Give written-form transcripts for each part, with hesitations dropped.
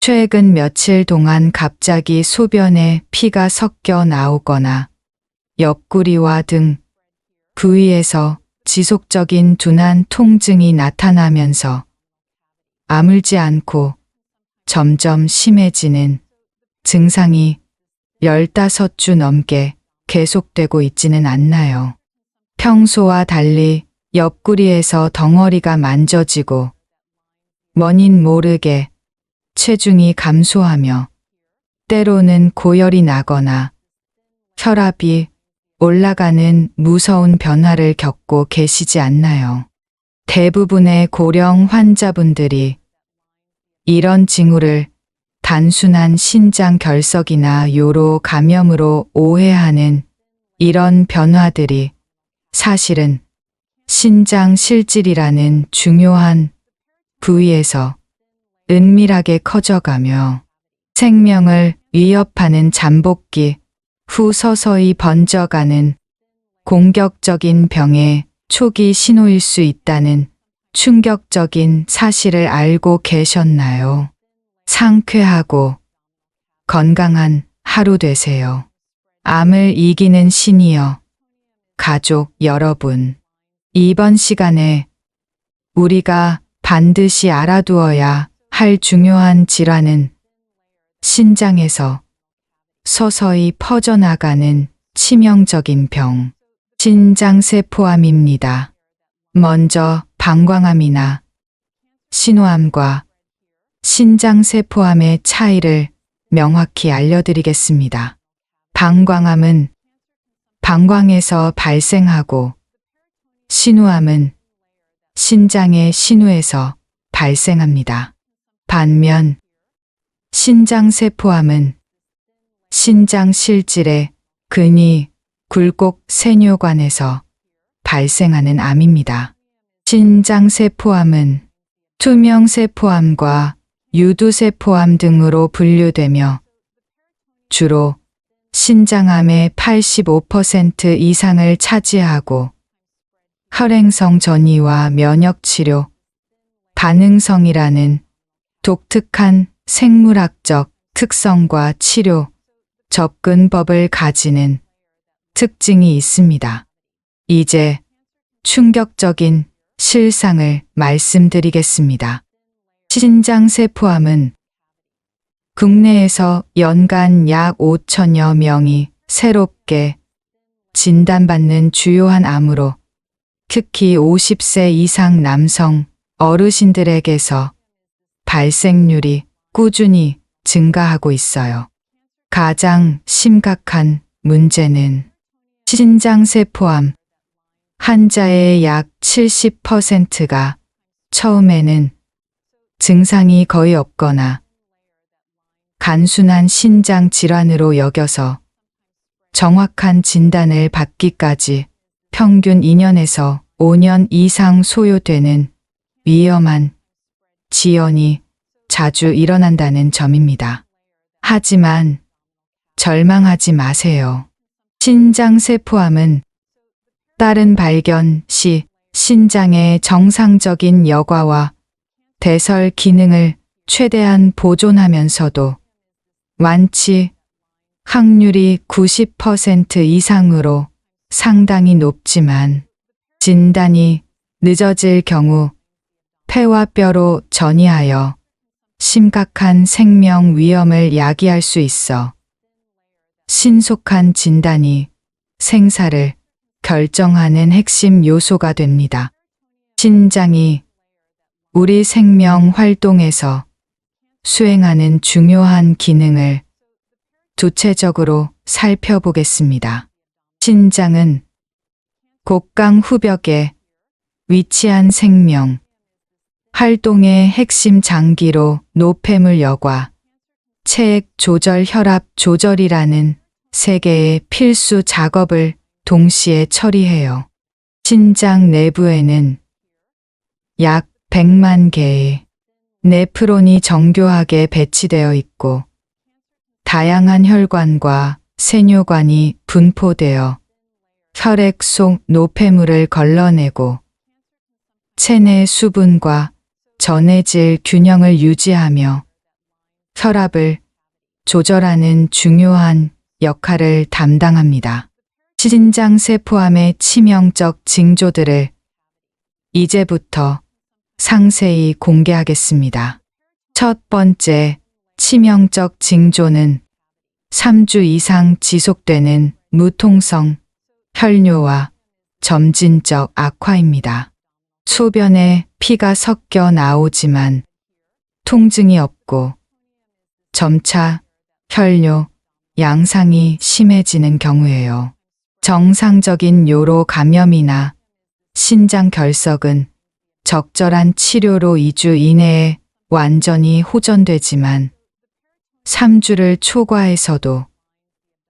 최근 며칠 동안 갑자기 소변에 피가 섞여 나오거나 옆구리와 등 부위에서 지속적인 둔한 통증이 나타나면서 아물지 않고 점점 심해지는 증상이 15주 넘게 계속되고 있지는 않나요? 평소와 달리 옆구리에서 덩어리가 만져지고 원인 모르게 체중이 감소하며 때로는 고열이 나거나 혈압이 올라가는 무서운 변화를 겪고 계시지 않나요? 대부분의 고령 환자분들이 이런 징후를 단순한 신장 결석이나 요로 감염으로 오해하는 이런 변화들이 사실은 신장 실질이라는 중요한 부위에서 은밀하게 커져가며 생명을 위협하는 잠복기 후 서서히 번져가는 공격적인 병의 초기 신호일 수 있다는 충격적인 사실을 알고 계셨나요? 상쾌하고 건강한 하루 되세요. 암을 이기는 시니어 가족 여러분, 이번 시간에 우리가 반드시 알아두어야 할 중요한 질환은 신장에서 서서히 퍼져나가는 치명적인 병, 신장세포암입니다. 먼저 방광암이나 신호암과 신장세포암의 차이를 명확히 알려드리겠습니다. 방광암은 방광에서 발생하고 신호암은 신장의 신우에서 발생합니다. 반면 신장세포암은 신장 실질의 근위, 굴곡 세뇨관에서 발생하는 암입니다. 신장세포암은 투명세포암과 유두세포암 등으로 분류되며 주로 신장암의 85% 이상을 차지하고 혈행성 전이와 면역치료, 반응성이라는 독특한 생물학적 특성과 치료, 접근법을 가지는 특징이 있습니다. 이제 충격적인 실상을 말씀드리겠습니다. 신장세포암은 국내에서 연간 약 5천여 명이 새롭게 진단받는 주요한 암으로 특히 50세 이상 남성 어르신들에게서 발생률이 꾸준히 증가하고 있어요. 가장 심각한 문제는 신장세포암 환자의 약 70%가 처음에는 증상이 거의 없거나 단순한 신장 질환으로 여겨서 정확한 진단을 받기까지 평균 2년에서 5년 이상 소요되는 위험한 지연이 자주 일어난다는 점입니다. 하지만 절망하지 마세요. 신장세포암은 빠른 발견 시 신장의 정상적인 여과와 배설 기능을 최대한 보존하면서도 완치 확률이 90% 이상으로 상당히 높지만 진단이 늦어질 경우 폐와 뼈로 전이하여 심각한 생명 위험을 야기할 수 있어 신속한 진단이 생사를 결정하는 핵심 요소가 됩니다. 신장이 우리 생명 활동에서 수행하는 중요한 기능을 구체적으로 살펴보겠습니다. 신장은 곡강 후벽에 위치한 생명 활동의 핵심 장기로 노폐물 여과, 체액 조절, 혈압 조절이라는 세 개의 필수 작업을 동시에 처리해요. 신장 내부에는 약 100만 개의 네프론이 정교하게 배치되어 있고 다양한 혈관과 세뇨관이 분포되어 혈액 속 노폐물을 걸러내고 체내 수분과 전해질 균형을 유지하며 혈압을 조절하는 중요한 역할을 담당합니다. 신장세포암의 치명적 징조들을 이제부터 상세히 공개하겠습니다. 첫 번째 치명적 징조는 3주 이상 지속되는 무통성 혈뇨와 점진적 악화입니다. 소변에 피가 섞여 나오지만 통증이 없고 점차 혈뇨 양상이 심해지는 경우예요. 정상적인 요로 감염이나 신장 결석은 적절한 치료로 2주 이내에 완전히 호전되지만 3주를 초과해서도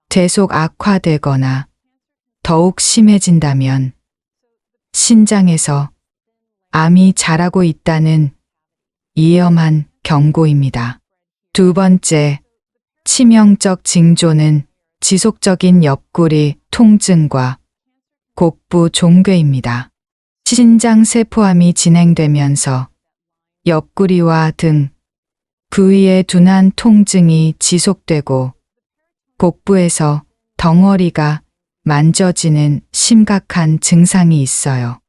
계속 악화되거나 더욱 심해진다면 신장에서 암이 자라고 있다는 위험한 경고입니다. 두 번째, 치명적 징조는 지속적인 옆구리 통증과 복부 종괴입니다. 신장세포암이 진행되면서 옆구리와 등 부위의 둔한 통증이 지속되고 복부에서 덩어리가 만져지는 심각한 증상이 있어요.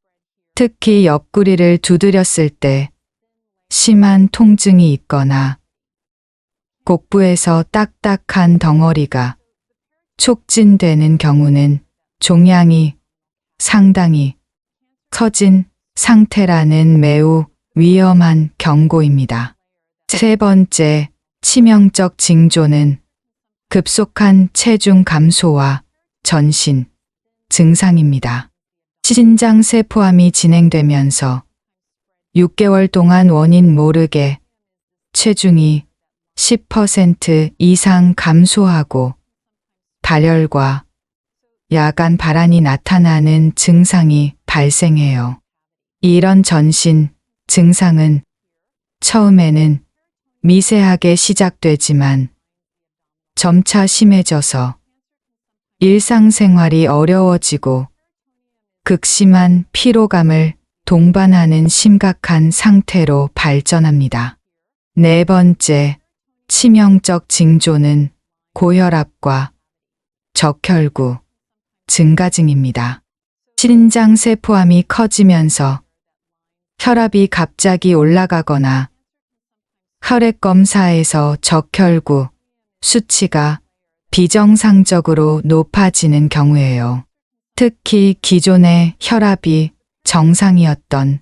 특히 옆구리를 두드렸을 때 심한 통증이 있거나 복부에서 딱딱한 덩어리가 촉진되는 경우는 종양이 상당히 커진 상태라는 매우 위험한 경고입니다. 세 번째, 치명적 징조는 급속한 체중 감소와 전신 증상입니다. 신장세포암이 진행되면서 6개월 동안 원인 모르게 체중이 10% 이상 감소하고 발열과 야간 발한이 나타나는 증상이 발생해요. 이런 전신 증상은 처음에는 미세하게 시작되지만 점차 심해져서 일상생활이 어려워지고 극심한 피로감을 동반하는 심각한 상태로 발전합니다. 네 번째, 치명적 징조는 고혈압과 적혈구 증가증입니다. 신장세포암이 커지면서 혈압이 갑자기 올라가거나 혈액검사에서 적혈구 수치가 비정상적으로 높아지는 경우예요. 특히 기존의 혈압이 정상이었던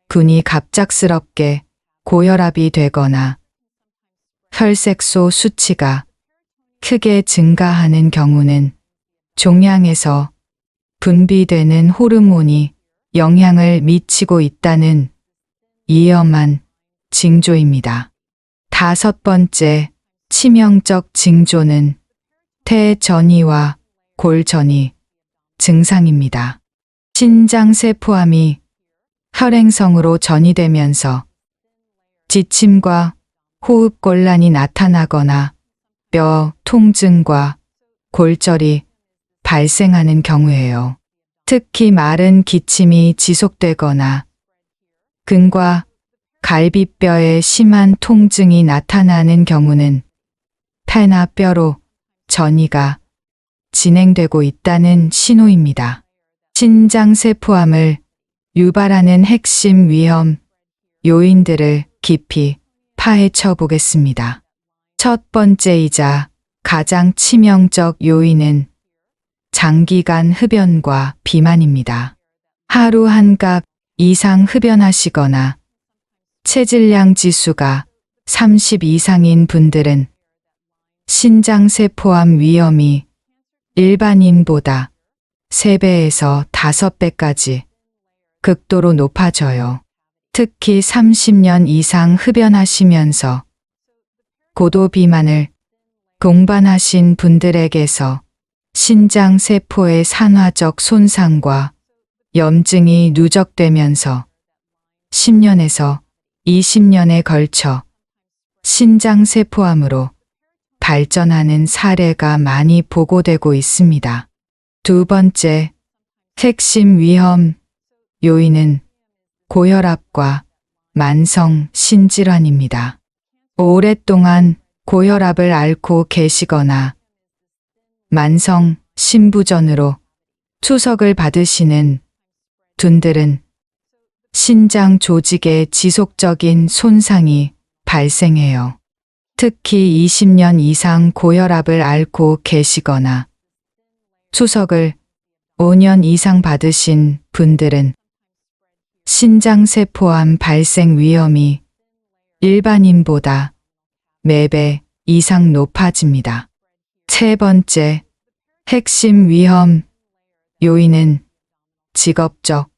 분이 갑작스럽게 고혈압이 되거나 혈색소 수치가 크게 증가하는 경우는 종양에서 분비되는 호르몬이 영향을 미치고 있다는 위험한 징조입니다. 다섯 번째, 치명적 징조는 태전이와 골전이 증상입니다. 신장세포암이 혈행성으로 전이되면서 지침과 호흡곤란이 나타나거나 뼈 통증과 골절이 발생하는 경우예요. 특히 마른 기침이 지속되거나 근과 갈비뼈에 심한 통증이 나타나는 경우는 폐나 뼈로 전이가 진행되고 있다는 신호입니다. 신장세포암을 유발하는 핵심 위험 요인들을 깊이 파헤쳐 보겠습니다. 첫 번째이자 가장 치명적 요인은 장기간 흡연과 비만입니다. 하루 한 갑 이상 흡연하시거나 체질량 지수가 30 이상인 분들은 신장세포암 위험이 일반인보다 3배에서 5배까지 극도로 높아져요. 특히 30년 이상 흡연하시면서 고도 비만을 동반하신 분들에게서 신장세포의 산화적 손상과 염증이 누적되면서 10년에서 20년에 걸쳐 신장세포암으로 발전하는 사례가 많이 보고되고 있습니다. 두 번째, 핵심 위험 요인은 고혈압과 만성 신질환입니다. 오랫동안 고혈압을 앓고 계시거나 만성 신부전으로 투석을 받으시는 분들은 신장 조직에 지속적인 손상이 발생해요. 특히 20년 이상 고혈압을 앓고 계시거나 투석을 5년 이상 받으신 분들은 신장세포암 발생 위험이 일반인보다 4배 이상 높아집니다. 세 번째, 핵심 위험 요인은 직업적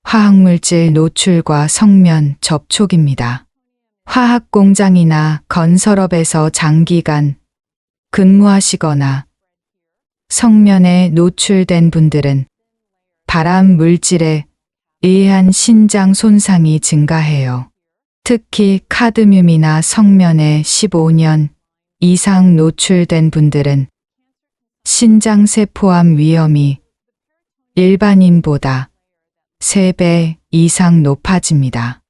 화학물질 노출과 성면 접촉입니다. 화학공장이나 건설업에서 장기간 근무하시거나 성면에 노출된 분들은 발암 물질에 의한 신장 손상이 증가해요. 특히 카드뮴이나 성면에 15년 이상 노출된 분들은 신장세포암 위험이 일반인보다 3배 이상 높아집니다.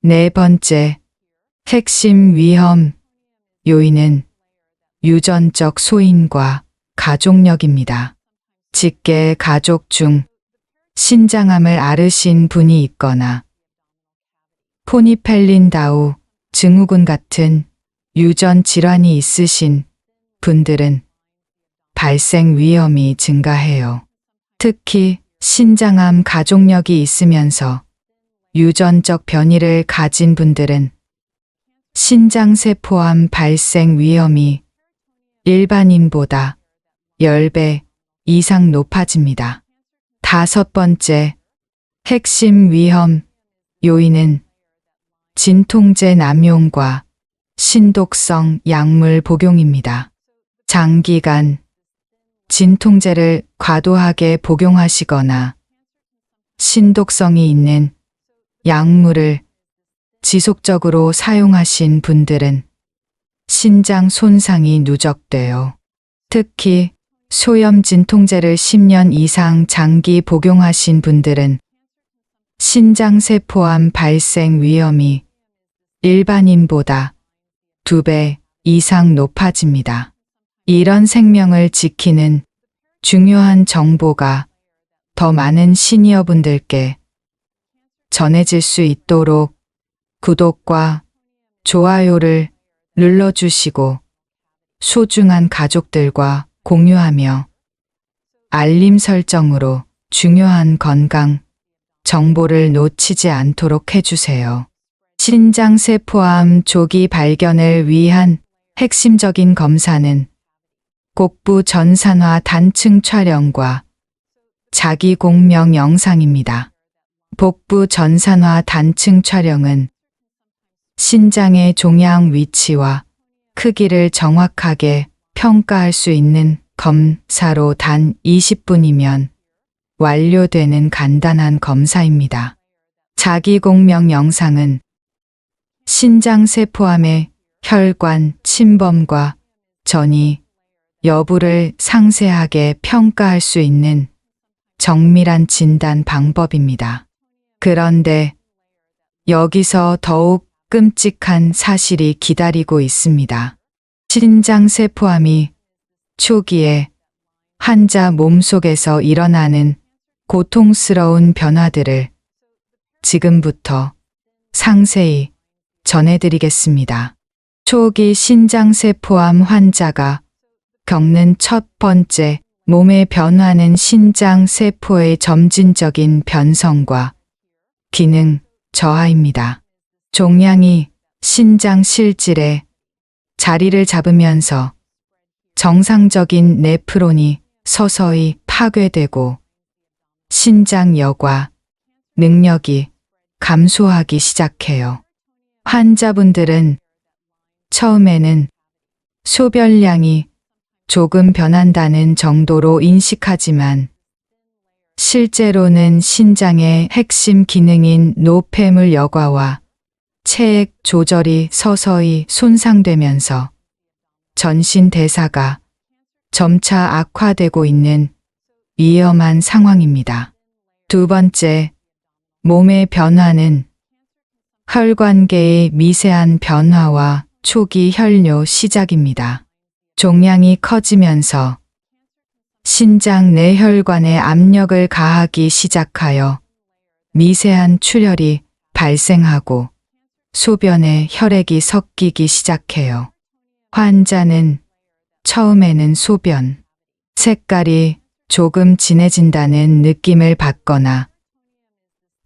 네 번째, 핵심 위험 요인은 유전적 소인과 가족력입니다. 직계 가족 중 신장암을 앓으신 분이 있거나 포니펠린다우 증후군 같은 유전 질환이 있으신 분들은 발생 위험이 증가해요. 특히 신장암 가족력이 있으면서 유전적 변이를 가진 분들은 신장세포암 발생 위험이 일반인보다 10배 이상 높아집니다. 다섯 번째, 핵심 위험 요인은 진통제 남용과 신독성 약물 복용입니다. 장기간 진통제를 과도하게 복용하시거나 신독성이 있는 약물을 지속적으로 사용하신 분들은 신장 손상이 누적돼요. 특히 소염 진통제를 10년 이상 장기 복용하신 분들은 신장세포암 발생 위험이 일반인보다 2배 이상 높아집니다. 이런 생명을 지키는 중요한 정보가 더 많은 시니어분들께 전해질 수 있도록 구독과 좋아요를 눌러주시고 소중한 가족들과 공유하며 알림 설정으로 중요한 건강 정보를 놓치지 않도록 해주세요. 신장세포암 조기 발견을 위한 핵심적인 검사는 복부 전산화 단층 촬영과 자기 공명 영상입니다. 복부 전산화 단층 촬영은 신장의 종양 위치와 크기를 정확하게 평가할 수 있는 검사로 단 20분이면 완료되는 간단한 검사입니다. 자기 공명 영상은 신장세포암의 혈관 침범과 전이 여부를 상세하게 평가할 수 있는 정밀한 진단 방법입니다. 그런데 여기서 더욱 끔찍한 사실이 기다리고 있습니다. 신장세포암이 초기에 환자 몸속에서 일어나는 고통스러운 변화들을 지금부터 상세히 전해드리겠습니다. 초기 신장세포암 환자가 겪는 첫 번째 몸의 변화는 신장세포의 점진적인 변성과 기능 저하입니다. 종양이 신장 실질에 자리를 잡으면서 정상적인 네프론이 서서히 파괴되고 신장 여과 능력이 감소하기 시작해요. 환자분들은 처음에는 소변량이 조금 변한다는 정도로 인식하지만 실제로는 신장의 핵심 기능인 노폐물 여과와 체액 조절이 서서히 손상되면서 전신 대사가 점차 악화되고 있는 위험한 상황입니다. 두 번째, 몸의 변화는 혈관계의 미세한 변화와 초기 혈뇨 시작입니다. 종양이 커지면서 신장 내혈관에 압력을 가하기 시작하여 미세한 출혈이 발생하고 소변에 혈액이 섞이기 시작해요. 환자는 처음에는 소변 색깔이 조금 진해진다는 느낌을 받거나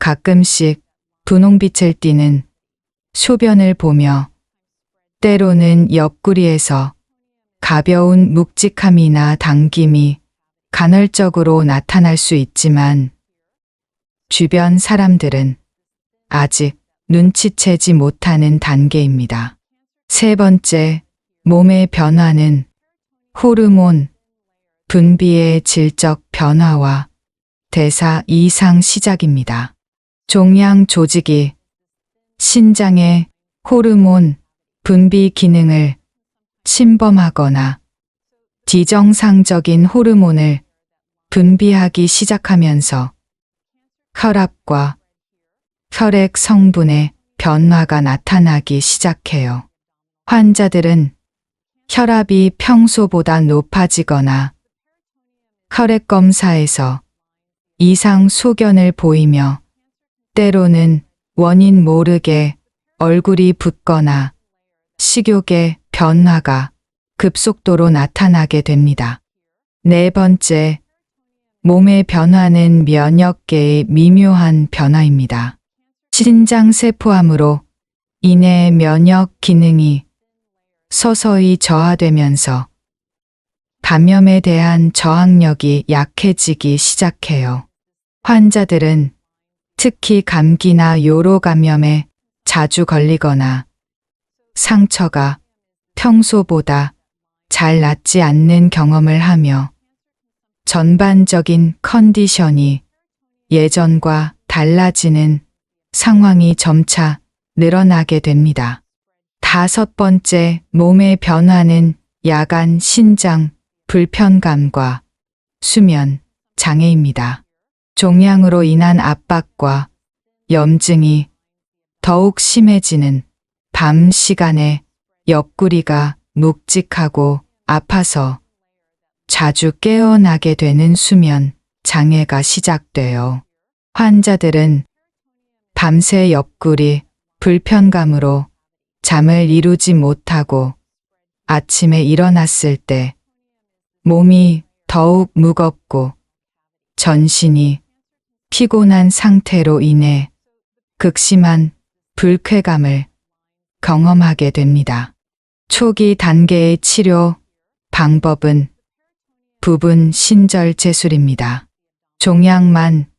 가끔씩 분홍빛을 띠는 소변을 보며 때로는 옆구리에서 가벼운 묵직함이나 당김이 간헐적으로 나타날 수 있지만 주변 사람들은 아직 눈치채지 못하는 단계입니다. 세 번째, 몸의 변화는 호르몬 분비의 질적 변화와 대사 이상 시작입니다. 종양 조직이 신장의 호르몬 분비 기능을 침범하거나 비정상적인 호르몬을 분비하기 시작하면서 혈압과 혈액 성분의 변화가 나타나기 시작해요. 환자들은 혈압이 평소보다 높아지거나 혈액 검사에서 이상 소견을 보이며 때로는 원인 모르게 얼굴이 붓거나 식욕의 변화가 급속도로 나타나게 됩니다. 네 번째, 몸의 변화는 면역계의 미묘한 변화입니다. 신장 세포암으로 인해 면역 기능이 서서히 저하되면서 감염에 대한 저항력이 약해지기 시작해요. 환자들은 특히 감기나 요로 감염에 자주 걸리거나 상처가 평소보다 잘 낫지 않는 경험을 하며 전반적인 컨디션이 예전과 달라지는 상황이 점차 늘어나게 됩니다. 다섯 번째, 몸의 변화는 야간 신장 불편감과 수면 장애입니다. 종양으로 인한 압박과 염증이 더욱 심해지는 밤 시간에 옆구리가 묵직하고 아파서 자주 깨어나게 되는 수면 장애가 시작돼요. 환자들은 밤새 옆구리 불편감으로 잠을 이루지 못하고 아침에 일어났을 때 몸이 더욱 무겁고 전신이 피곤한 상태로 인해 극심한 불쾌감을 경험하게 됩니다. 초기 단계의 치료 방법은 부분 신절 제술입니다. 종양만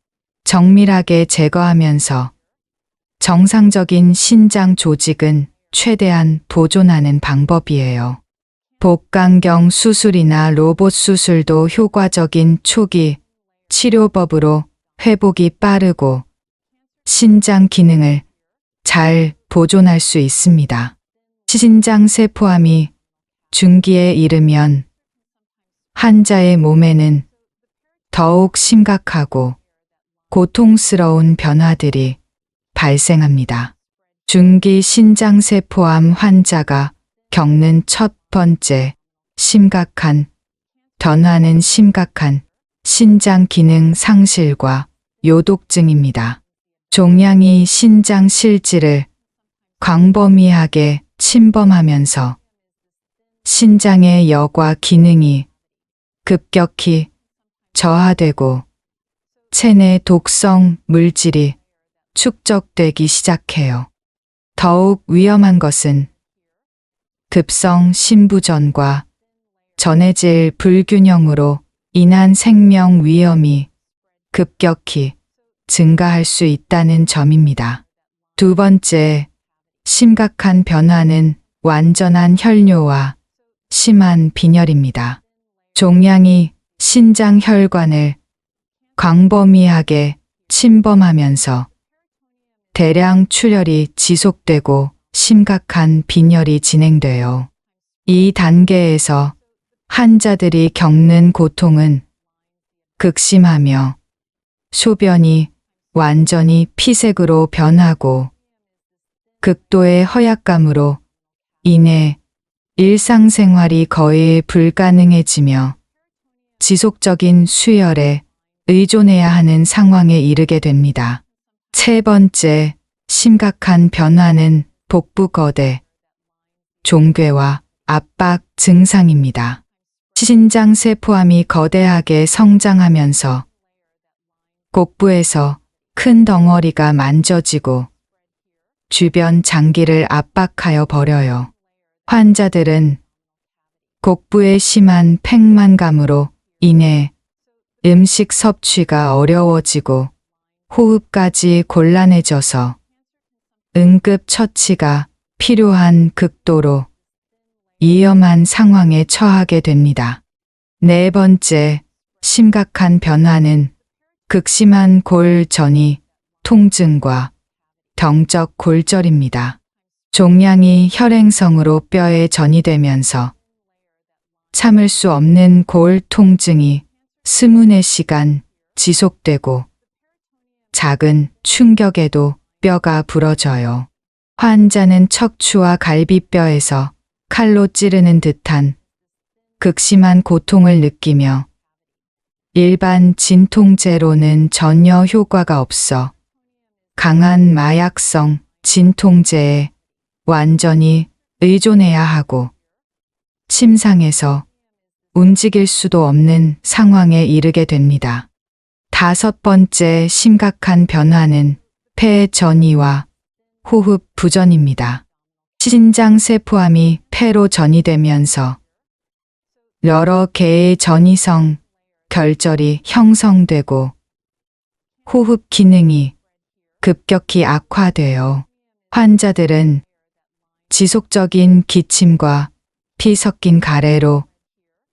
정밀하게 제거하면서 정상적인 신장 조직은 최대한 보존하는 방법이에요. 복강경 수술이나 로봇 수술도 효과적인 초기 치료법으로 회복이 빠르고 신장 기능을 잘 보존할 수 있습니다. 신장 세포암이 중기에 이르면 환자의 몸에는 더욱 심각하고 고통스러운 변화들이 발생합니다. 중기 신장세포암 환자가 겪는 첫 번째 심각한 변화는 심각한 신장 기능 상실과 요독증입니다. 종양이 신장 실질을 광범위하게 침범하면서 신장의 여과 기능이 급격히 저하되고 체내 독성 물질이 축적되기 시작해요. 더욱 위험한 것은 급성 신부전과 전해질 불균형으로 인한 생명 위험이 급격히 증가할 수 있다는 점입니다. 두 번째, 심각한 변화는 완전한 혈뇨와 심한 빈혈입니다. 종양이 신장 혈관을 광범위하게 침범하면서 대량 출혈이 지속되고 심각한 빈혈이 진행돼요. 이 단계에서 환자들이 겪는 고통은 극심하며 소변이 완전히 피색으로 변하고 극도의 허약감으로 인해 일상생활이 거의 불가능해지며 지속적인 수혈에 의존해야 하는 상황에 이르게 됩니다. 세 번째, 심각한 변화는 복부 거대, 종괴와 압박 증상입니다. 신장 세포암이 거대하게 성장하면서 곡부에서 큰 덩어리가 만져지고 주변 장기를 압박하여 버려요. 환자들은 곡부의 심한 팽만감으로 인해 음식 섭취가 어려워지고 호흡까지 곤란해져서 응급 처치가 필요한 극도로 위험한 상황에 처하게 됩니다. 네 번째, 심각한 변화는 극심한 골전이 통증과 병적 골절입니다. 종양이 혈행성으로 뼈에 전이되면서 참을 수 없는 골 통증이 스문의 시간 지속되고 작은 충격에도 뼈가 부러져요. 환자는 척추와 갈비뼈에서 칼로 찌르는 듯한 극심한 고통을 느끼며 일반 진통제로는 전혀 효과가 없어 강한 마약성 진통제에 완전히 의존해야 하고 침상에서 움직일 수도 없는 상황에 이르게 됩니다. 다섯 번째 심각한 변화는 폐 전이와 호흡 부전입니다. 신장 세포암이 폐로 전이되면서 여러 개의 전이성 결절이 형성되고 호흡 기능이 급격히 악화되어 환자들은 지속적인 기침과 피 섞인 가래로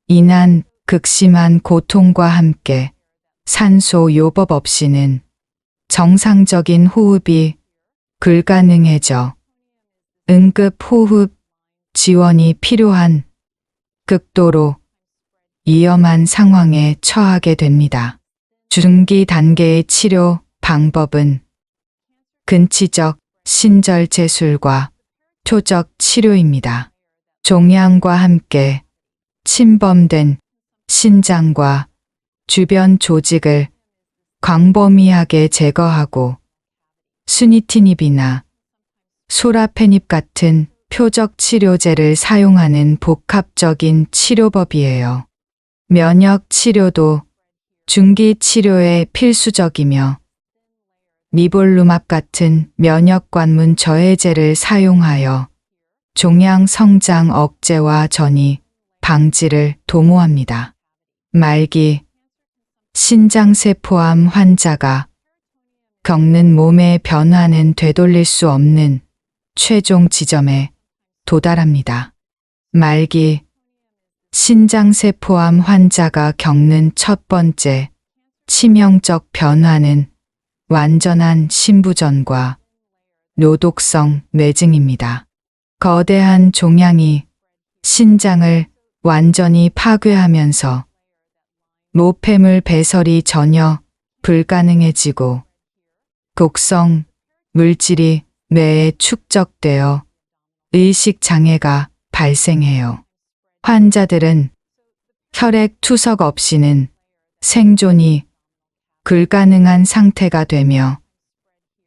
인한 극심한 고통과 함께 산소 요법 없이는 정상적인 호흡이 불가능해져 응급 호흡 지원이 필요한 극도로 위험한 상황에 처하게 됩니다. 중기 단계의 치료 방법은 근치적 신절제술과 표적 치료입니다. 종양과 함께 침범된 신장과 주변 조직을 광범위하게 제거하고 수니티닙이나 소라페닙 같은 표적 치료제를 사용하는 복합적인 치료법이에요. 면역 치료도 중기 치료에 필수적이며 니볼루맙 같은 면역 관문 저해제를 사용하여 종양 성장 억제와 전이 방지를 도모합니다. 말기 신장세포암 환자가 겪는 몸의 변화는 되돌릴 수 없는 최종 지점에 도달합니다. 말기 신장세포암 환자가 겪는 첫 번째 치명적 변화는 완전한 심부전과 노독성 뇌증입니다. 거대한 종양이 신장을 완전히 파괴하면서 노폐물 배설이 전혀 불가능해지고 독성 물질이 뇌에 축적되어 의식 장애가 발생해요. 환자들은 혈액 투석 없이는 생존이 불가능한 상태가 되며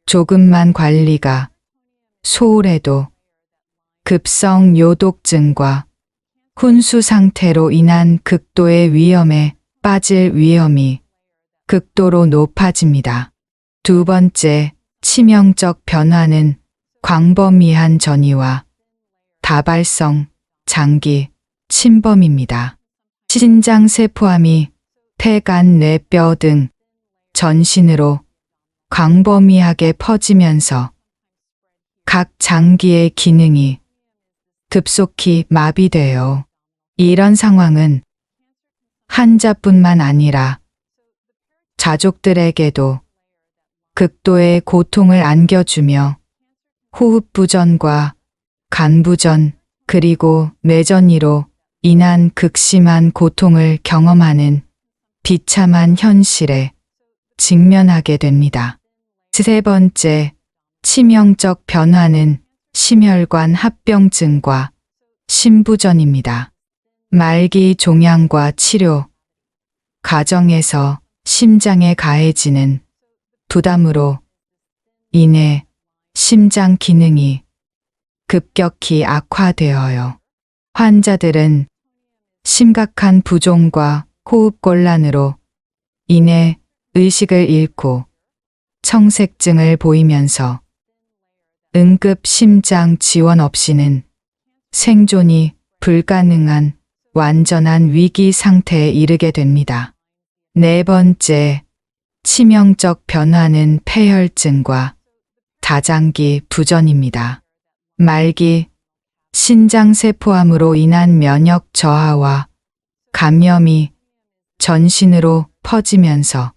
조금만 관리가 소홀해도 급성 요독증과 혼수 상태로 인한 극도의 위험에 빠질 위험이 극도로 높아집니다. 두 번째 치명적 변화는 광범위한 전이와 다발성 장기 침범입니다. 신장세포암이 폐, 간, 뇌, 뼈 등 전신으로 광범위하게 퍼지면서 각 장기의 기능이 급속히 마비되어 이런 상황은 환자뿐만 아니라 가족들에게도 극도의 고통을 안겨주며 호흡부전과 간부전 그리고 뇌전이로 인한 극심한 고통을 경험하는 비참한 현실에 직면하게 됩니다. 세 번째 치명적 변화는 심혈관 합병증과 심부전입니다. 말기 종양과 치료 과정에서 심장에 가해지는 부담으로 인해 심장 기능이 급격히 악화되어요. 환자들은 심각한 부종과 호흡곤란으로 인해 의식을 잃고 청색증을 보이면서 응급 심장 지원 없이는 생존이 불가능한 완전한 위기 상태에 이르게 됩니다. 네 번째, 치명적 변화는 폐혈증과 다장기 부전입니다. 말기 신장세포암으로 인한 면역 저하와 감염이 전신으로 퍼지면서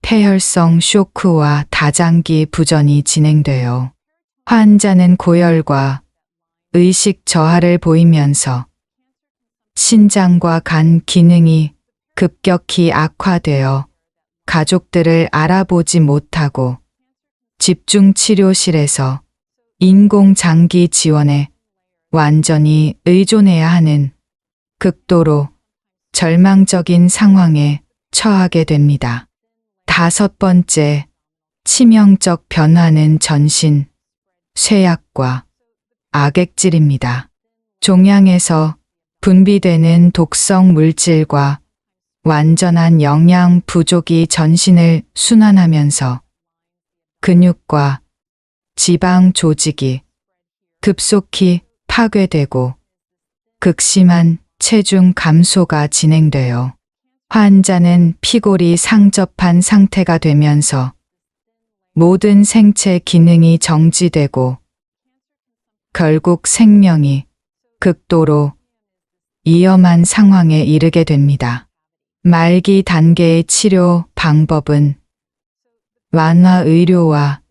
폐혈성 쇼크와 다장기 부전이 진행되어 환자는 고열과 의식 저하를 보이면서 신장과 간 기능이 급격히 악화되어 가족들을 알아보지 못하고 집중치료실에서 인공장기 지원에 완전히 의존해야 하는 극도로 절망적인 상황에 처하게 됩니다. 다섯 번째, 치명적 변화는 전신 쇠약과 악액질입니다. 종양에서 분비되는 독성 물질과 완전한 영양 부족이 전신을 순환하면서 근육과 지방 조직이 급속히 파괴되고 극심한 체중 감소가 진행되어 환자는 피골이 상접한 상태가 되면서 모든 생체 기능이 정지되고 결국 생명이 극도로 위험한 상황에 이르게 됩니다. 말기 단계의 치료 방법은 완화 의료와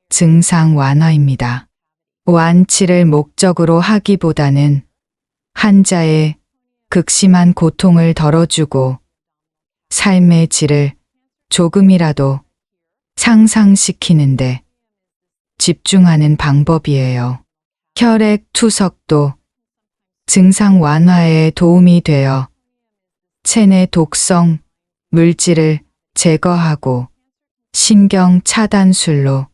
증상 완화입니다. 완치를 목적으로 하기보다는 환자의 극심한 고통을 덜어주고 삶의 질을 조금이라도 상상시키는데 집중하는 방법이에요. 혈액 투석도 증상 완화에 도움이 되어 체내 독성 물질을 제거하고 신경 차단술로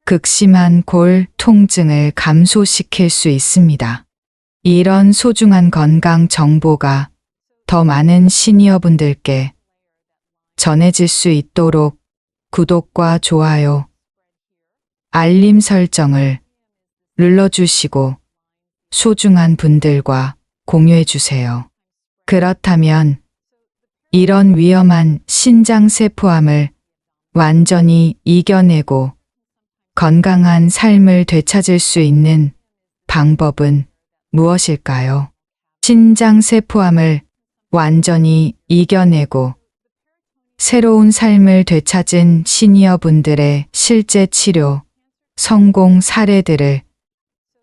극심한 골 통증을 감소시킬 수 있습니다. 이런 소중한 건강 정보가 더 많은 시니어분들께 전해질 수 있도록 구독과 좋아요, 알림 설정을 눌러주시고 소중한 분들과 공유해주세요. 그렇다면 이런 위험한 신장세포암을 완전히 이겨내고 건강한 삶을 되찾을 수 있는 방법은 무엇일까요? 신장세포암을 완전히 이겨내고 새로운 삶을 되찾은 시니어분들의 실제 치료 성공 사례들을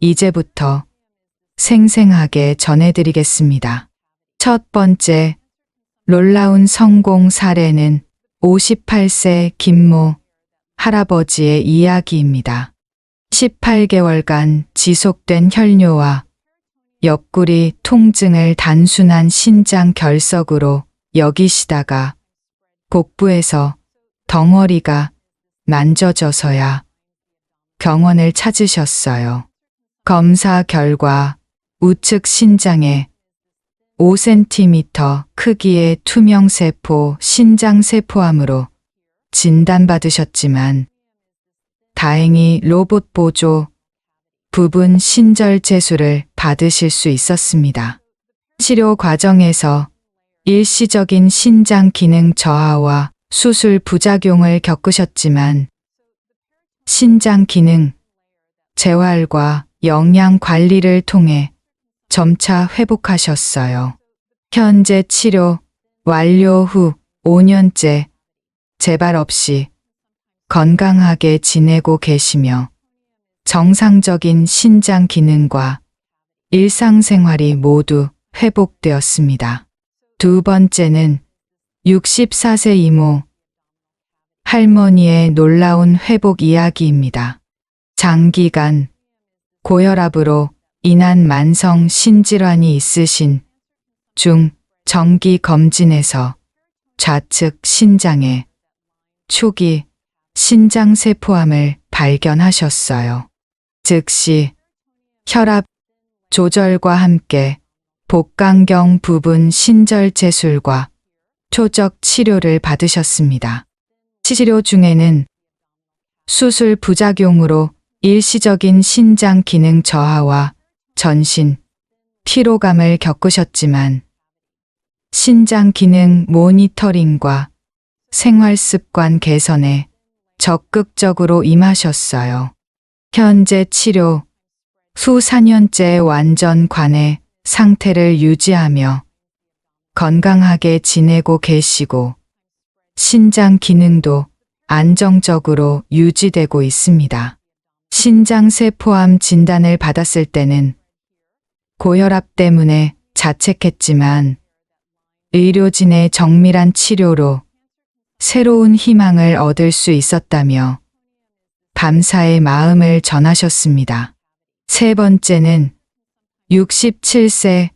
이제부터 생생하게 전해드리겠습니다. 첫 번째, 놀라운 성공 사례는 58세 김모 할아버지의 이야기입니다. 18개월간 지속된 혈뇨와 옆구리 통증을 단순한 신장 결석으로 여기시다가 복부에서 덩어리가 만져져서야 병원을 찾으셨어요. 검사 결과 우측 신장에 5cm 크기의 투명세포 신장세포암으로 진단받으셨지만 다행히 로봇 보조 부분 신절제술을 받으실 수 있었습니다. 치료 과정에서 일시적인 신장 기능 저하와 수술 부작용을 겪으셨지만 신장 기능 재활과 영양 관리를 통해 점차 회복하셨어요. 현재 치료 완료 후 5년째 재발 없이 건강하게 지내고 계시며 정상적인 신장 기능과 일상생활이 모두 회복되었습니다. 두 번째는 64세 이모 할머니의 놀라운 회복 이야기입니다. 장기간 고혈압으로 인한 만성 신질환이 있으신 중 정기 검진에서 좌측 신장에 초기 신장세포암을 발견하셨어요. 즉시 혈압 조절과 함께 복강경 부분 신절제술과 초적 치료를 받으셨습니다. 치료 중에는 수술 부작용으로 일시적인 신장 기능 저하와 전신 피로감을 겪으셨지만 신장 기능 모니터링과 생활 습관 개선에 적극적으로 임하셨어요. 현재 치료 후 4년째 완전 관해 상태를 유지하며 건강하게 지내고 계시고 신장 기능도 안정적으로 유지되고 있습니다. 신장세포암 진단을 받았을 때는 고혈압 때문에 자책했지만 의료진의 정밀한 치료로 새로운 희망을 얻을 수 있었다며 감사의 마음을 전하셨습니다. 세 번째는 67세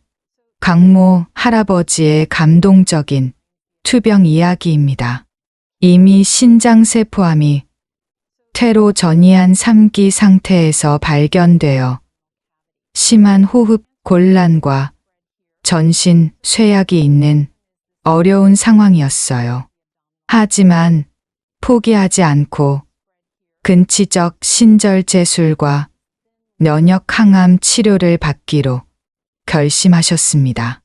강모 할아버지의 감동적인 투병 이야기입니다. 이미 신장세포암이 퇴로 전이한 3기 상태에서 발견되어 심한 호흡 곤란과 전신 쇠약이 있는 어려운 상황이었어요. 하지만 포기하지 않고 근치적 신절제술과 면역 항암 치료를 받기로 결심하셨습니다.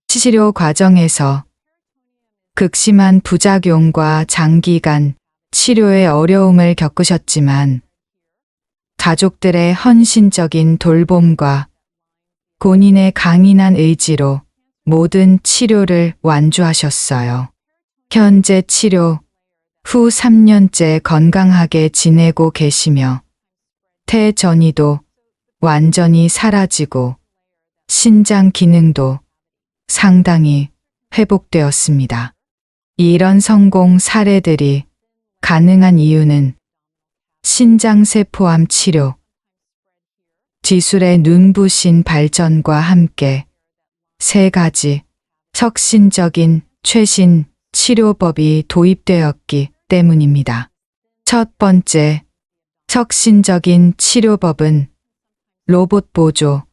치료 과정에서 극심한 부작용과 장기간 치료의 어려움을 겪으셨지만 가족들의 헌신적인 돌봄과 본인의 강인한 의지로 모든 치료를 완주하셨어요. 현재 치료 후 3년째 건강하게 지내고 계시며 퇴전이도 완전히 사라지고 신장 기능도 상당히 회복되었습니다. 이런 성공 사례들이 가능한 이유는 신장세포암 치료, 기술의 눈부신 발전과 함께 세 가지 혁신적인 최신 치료법이 도입되었기 때문입니다. 첫 번째, 혁신적인 치료법은 로봇 보조,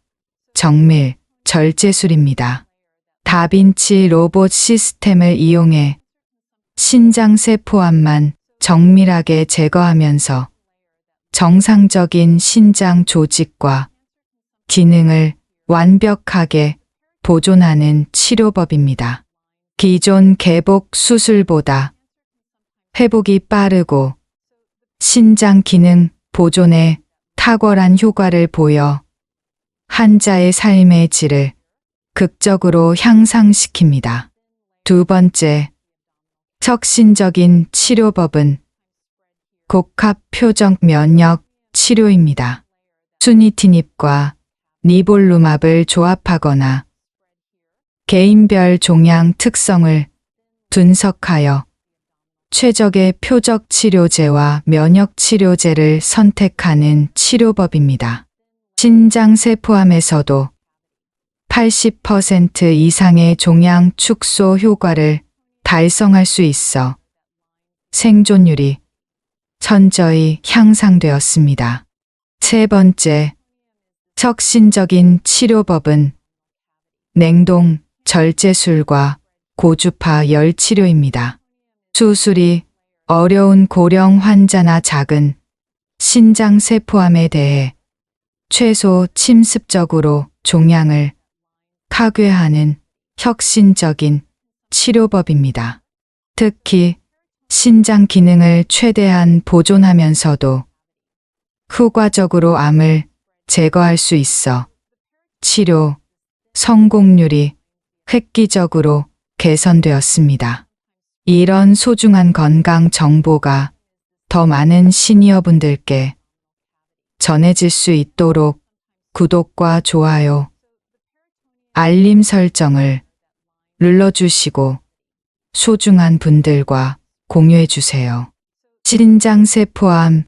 정밀, 절제술입니다. 다빈치 로봇 시스템을 이용해 신장세포암만 정밀하게 제거하면서 정상적인 신장 조직과 기능을 완벽하게 보존하는 치료법입니다. 기존 개복 수술보다 회복이 빠르고 신장 기능 보존에 탁월한 효과를 보여 환자의 삶의 질을 극적으로 향상시킵니다. 두 번째, 혁신적인 치료법은 복합 표적 면역 치료입니다. 수니티닙과 니볼루맙을 조합하거나 개인별 종양 특성을 분석하여 최적의 표적 치료제와 면역 치료제를 선택하는 치료법입니다. 신장세포암에서도 80% 이상의 종양 축소 효과를 달성할 수 있어 생존율이 천저히 향상되었습니다. 세 번째, 혁신적인 치료법은 냉동 절제술과 고주파 열치료입니다. 수술이 어려운 고령 환자나 작은 신장세포암에 대해 최소 침습적으로 종양을 파괴하는 혁신적인 치료법입니다. 특히 신장 기능을 최대한 보존하면서도 효과적으로 암을 제거할 수 있어 치료 성공률이 획기적으로 개선되었습니다. 이런 소중한 건강 정보가 더 많은 시니어분들께 전해질 수 있도록 구독과 좋아요, 알림 설정을 눌러주시고 소중한 분들과 공유해 주세요. 신장세포암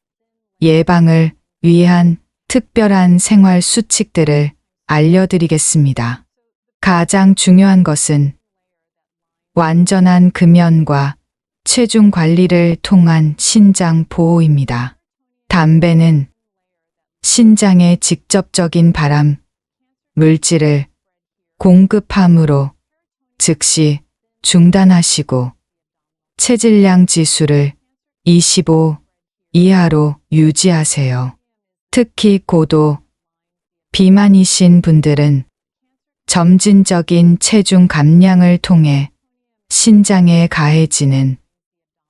예방을 위한 특별한 생활 수칙들을 알려드리겠습니다. 가장 중요한 것은 완전한 금연과 체중 관리를 통한 신장 보호입니다. 담배는 신장에 직접적인 발암 물질을 공급함으로 즉시 중단하시고 체질량 지수를 25 이하로 유지하세요. 특히 고도 비만이신 분들은 점진적인 체중 감량을 통해 신장에 가해지는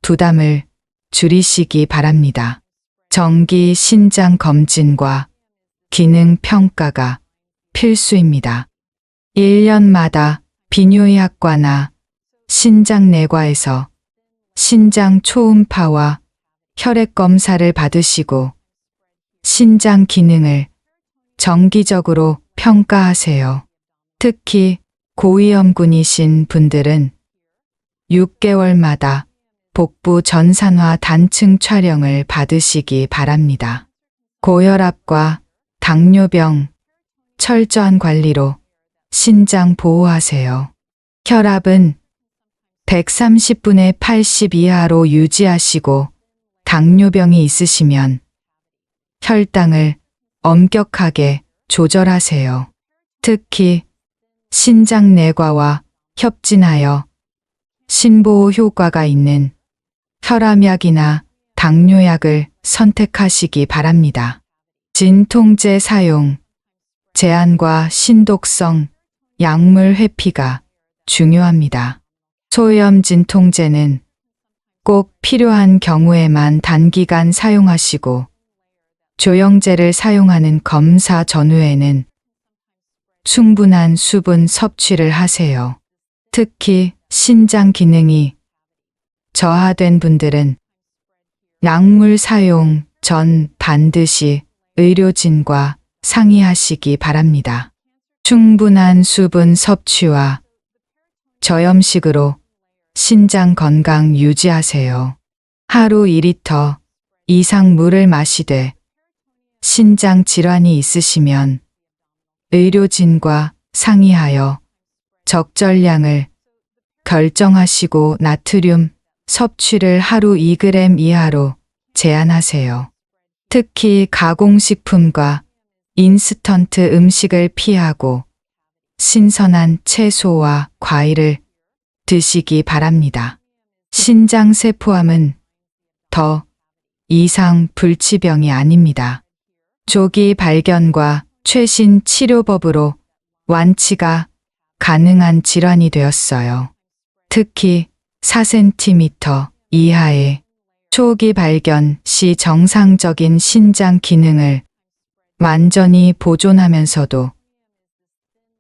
부담을 줄이시기 바랍니다. 정기 신장 검진과 기능 평가가 필수입니다. 1년마다 비뇨의학과나 신장내과에서 신장 초음파와 혈액 검사를 받으시고 신장 기능을 정기적으로 평가하세요. 특히 고위험군이신 분들은 6개월마다 복부 전산화 단층 촬영을 받으시기 바랍니다. 고혈압과 당뇨병 철저한 관리로 신장 보호하세요. 혈압은 130분의 80 이하로 유지하시고 당뇨병이 있으시면 혈당을 엄격하게 조절하세요. 특히 신장내과와 협진하여 신보호 효과가 있는 혈압약이나 당뇨약을 선택하시기 바랍니다. 진통제 사용, 제한과 신독성 약물 회피가 중요합니다. 소염 진통제는 꼭 필요한 경우에만 단기간 사용하시고 조영제를 사용하는 검사 전후에는 충분한 수분 섭취를 하세요. 특히 신장 기능이 저하된 분들은 약물 사용 전 반드시 의료진과 상의하시기 바랍니다. 충분한 수분 섭취와 저염식으로 신장 건강 유지하세요. 하루 2리터 이상 물을 마시되 신장 질환이 있으시면 의료진과 상의하여 적절량을 결정하시고 나트륨 섭취를 하루 2g 이하로 제한하세요. 특히 가공식품과 인스턴트 음식을 피하고 신선한 채소와 과일을 드시기 바랍니다. 신장세포암은 더 이상 불치병이 아닙니다. 조기 발견과 최신 치료법으로 완치가 가능한 질환이 되었어요. 특히 4cm 이하의 초기 발견 시 정상적인 신장 기능을 완전히 보존하면서도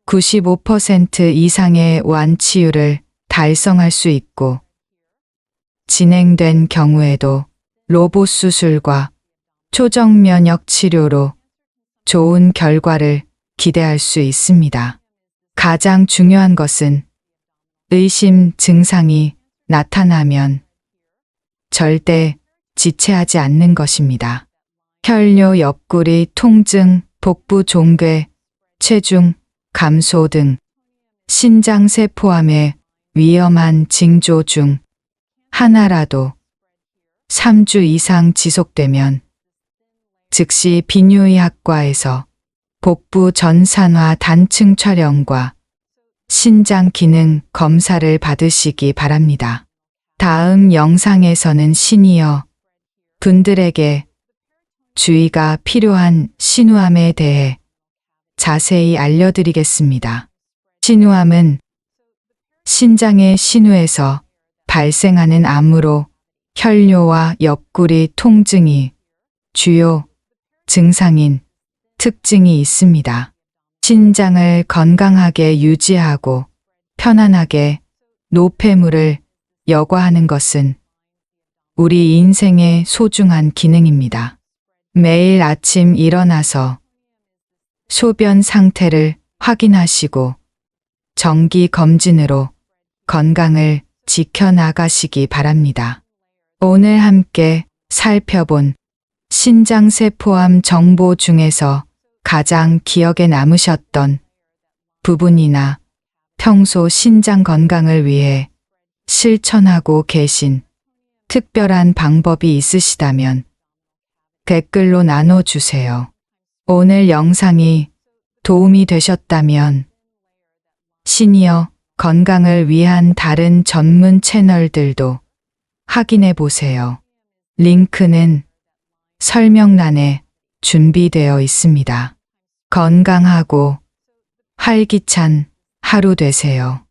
95% 이상의 완치율을 달성할 수 있고 진행된 경우에도 로봇 수술과 초정 면역 치료로 좋은 결과를 기대할 수 있습니다. 가장 중요한 것은 의심 증상이 나타나면 절대 지체하지 않는 것입니다. 혈뇨 옆구리 통증, 복부 종괴, 체중 감소 등 신장세포암의 위험한 징조 중 하나라도 3주 이상 지속되면 즉시 비뇨의학과에서 복부 전산화 단층 촬영과 신장 기능 검사를 받으시기 바랍니다. 다음 영상에서는 시니어 분들에게 주의가 필요한 신우암에 대해 자세히 알려드리겠습니다. 신우암은 신장의 신우에서 발생하는 암으로 혈뇨와 옆구리 통증이 주요 증상인 특징이 있습니다. 신장을 건강하게 유지하고 편안하게 노폐물을 여과하는 것은 우리 인생의 소중한 기능입니다. 매일 아침 일어나서 소변 상태를 확인하시고 정기 검진으로 건강을 지켜나가시기 바랍니다. 오늘 함께 살펴본 신장세포암 정보 중에서 가장 기억에 남으셨던 부분이나 평소 신장 건강을 위해 실천하고 계신 특별한 방법이 있으시다면 댓글로 나눠주세요. 오늘 영상이 도움이 되셨다면 시니어 건강을 위한 다른 전문 채널들도 확인해 보세요. 링크는 설명란에 준비되어 있습니다. 건강하고 활기찬 하루 되세요.